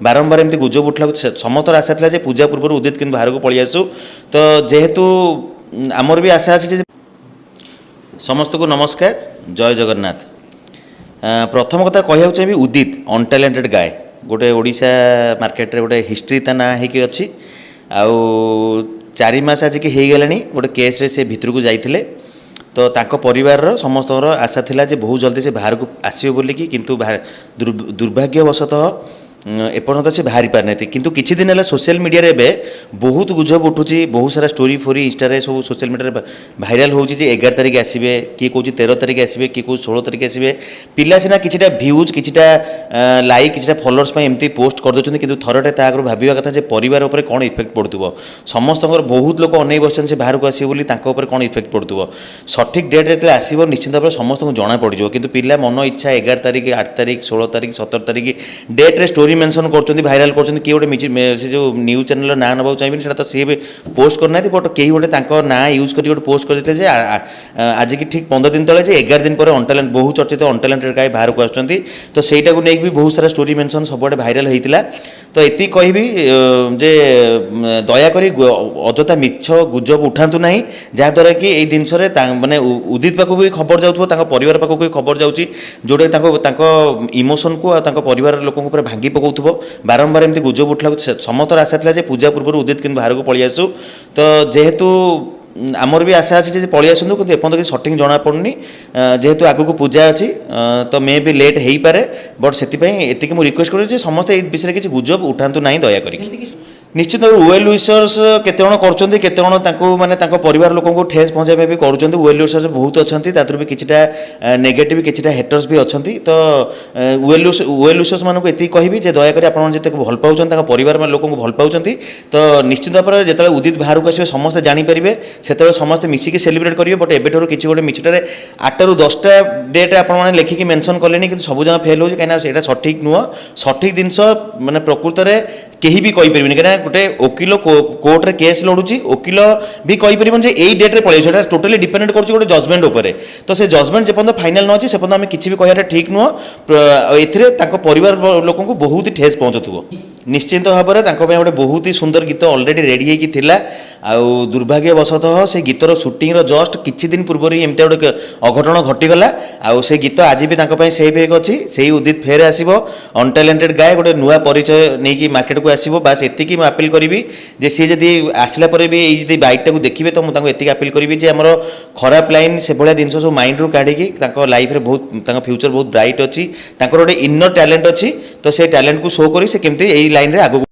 बारंबार एमती गुजब उठला समस्त आशा था पूजा पूर्व उदित कि बाहर को पलि आसू तो जेहेतु आमर भी आशा अच्छे समस्त को नमस्कार जय जगन्नाथ। प्रथम कथा कहूँ चाहिए उदित अनटैलेंटेड गाय गोटे ओडिशा मार्केट रे गोटे हिस्ट्री ता ना होगी अच्छी आउ 4 मास आज की हो गला गोटे केस रे से भितर को जाइए तो तांको परिवार समस्त आशा थिला जे बहुत जल्दी से बाहर को आसो बोलिकी किंतु दुर्भाग्यवशतः एपर्यंत से बाहरी पारना किंतु किछि दिन है सोशल मीडिया रे बहुत गुजब उठुची बहुत सारा स्टोरी फोरी इंस्टा सब सोशल मीडिया भाइराल होची जे 11 तारिख आसबे किए कौच 13 तारिख आसबे किए कौच 16 तारिख आसबे पिला सिना किछिटा व्यूज किछिटा लाइक किछिटा फॉलोअर्स एमती पोस्ट कर दउछन किंतु थरटे ता आगर भाबिबा कथा जे परिवार ऊपर कोन इफेक्ट पड़तुबो समस्त बहुत लोग अनै बसन से बाहर को आसी बोली तांको ऊपर कोन इफेक्ट पड़तुबो सठिक डेट रे आसीबो निश्चित भाव समस्त को जना पड़ जो किंतु पिला मन इच्छा 11 तारिख 8 तारिख 16 तारिख 17 तारिख डेट रे स्टोरी मेंशन करछन भाइराल करछन कि गोटे से जो न्यूज चैनल ना नबा चाहिए सेटा तो सी पोस्ट करना बट कई गोटे ना यूज कर गोटे पोस्ट करते आज की ठीक 15 दिन तले 11 दिन पर अनटैलेंट बहुत चर्चित अनटैलेंटेड गाय बाहर को आसुँच तो सहीटा को लेकिन भी बहुत सारा स्टोरी मेंशन सबुआडे भाइराल होता तो ये कहबी जे दयाकोरी अजथा मिछ गुजब उठातु ना जहाद्वारा कि यही जिनस मानने उदित पाक भी खबर जाऊँ परिवार पाक भी खबर जाऊँगी जोटा इमोशन को परिवार लोक भांगी पकाउथबो बारंबार एमती गुजब उठला समस्त आशा था पूजा पूर्व उदित कि बाहर को पलि आसू तो जेहेतु आमर भी आशा अच्छी पलि आसतु कि एपर्तंत कि सठिक जना पड़नी जेहेतु आगक पूजा अच्छी तो मे भी लेट हो पारे बट से मुझे रिक्वेस्ट कर समस्त ए विषय किसी गुजब उठातु ना दया करिक निश्चित वेल विशर्स केते जण करछन्ती केते जण माने परिवार लोक को ठेस पहुँचाइबा भी करूछन्ती वेल विशर्स बहुत अच्छी तादर भी किछिटा नेगेटिव किछिटा हेटर्स भी अच्छी तो वेल विशर्स मानक ये कहबी जे दयाकोरी आपण जते भल पाउछन परिवार लोक भल पाउछन्ती तो निश्चित भाव में जेतेबेले उदित बाहर को आसबे समस्त जानीपारे से समस्त मिसिकी सेलिब्रेट करेंगे बट एबेठू किसी गोटे मिछटारे 8 ରୁ 10टा डेट आपने लिखिकी मेंशन कले कि सब जगह फेल हो कहीं सठिक नुह सठिक जिनस माने प्रकृत में कहीं भी कहीपर कहीं गोटे वकिल कोर्टे केस लड़ुची वकिल भी कहीपर यही डेट्रे पलैसा टोटाली डिपेंडेंट कर गोटे जजमेंट उपर तो से जजमेंट जेपर्यंत फाइनाल न अच्छी से पर्यंत आम किसी भी कहना ठीक नुह ए परिवार लोक बहुत ही ठेस पहुँचुव निश्चिंत भाव में गोटे बहुत ही सुंदर गीत अलरेडी रेडी होता आउ दुर्भाग्यवशतः से गीतर सुटिंग जस्ट किछि दिन पूर्व ही एमती गोटे अघटन घटीगला आउ से गीत आज भी सेव हो अच्छी से उदित फेर आसो अनटैलेंटेड गाय गोटे नुआ परिचय नहीं मार्केट को आसो बास एतिकी मैं अपील करी जे सी जदि आसला भी बाइकटा को देखिए तो मुझे एतिकी अपील करी जे आमर खराब लाइन से भाया जिन सब माइंड रू काढ़ी लाइफ रे बहुत फ्यूचर बहुत ब्राइट अच्छी गोटे इनर टैलेंट अच्छी तो से टैलेंट को शो करी से केमती लाइन रे आगो